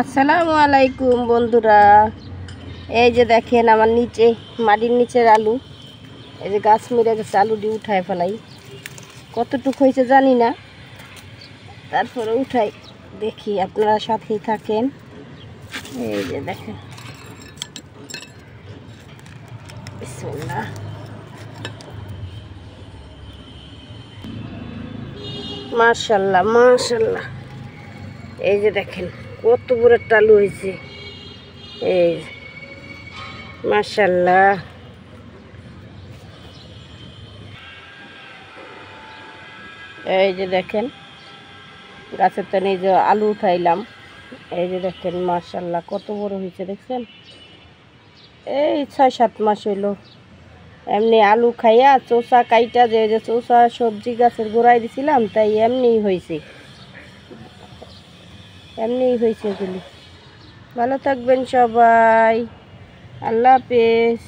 আসসালামু আলাইকুম বন্ধুরা। এই যে দেখেন আমার নিচে মাটির নিচের আলু, এই যে গাছ মেরে গেছে, আলুটি উঠায় ফেলাই। কতটুকু হয়েছে জানি না, তারপরে উঠাই দেখি, আপনারা সাথেই থাকেন। এই যে দেখেন, বিসমিল্লাহ। মাশাআল্লাহ মাশাআল্লাহ, এই যে দেখেন কত বড় একটা আলু হয়েছে। এই মাশাআল্লাহ, এই যে দেখেন গাছের তো এই যে আলু উঠাইলাম। এই যে দেখেন মাশাআল্লাহ কত বড় হয়েছে, দেখছেন? এই ৬-৭ মাস হইল। এমনি আলু খাইয়া চোষা কাইটা, যে চোষা সবজি গাছের গোড়ায় দিছিলাম, তাই এমনিই হয়েছে, এমনিই হয়েছে এগুলি। ভালো থাকবেন সবাই, আল্লাহ হাফেজ।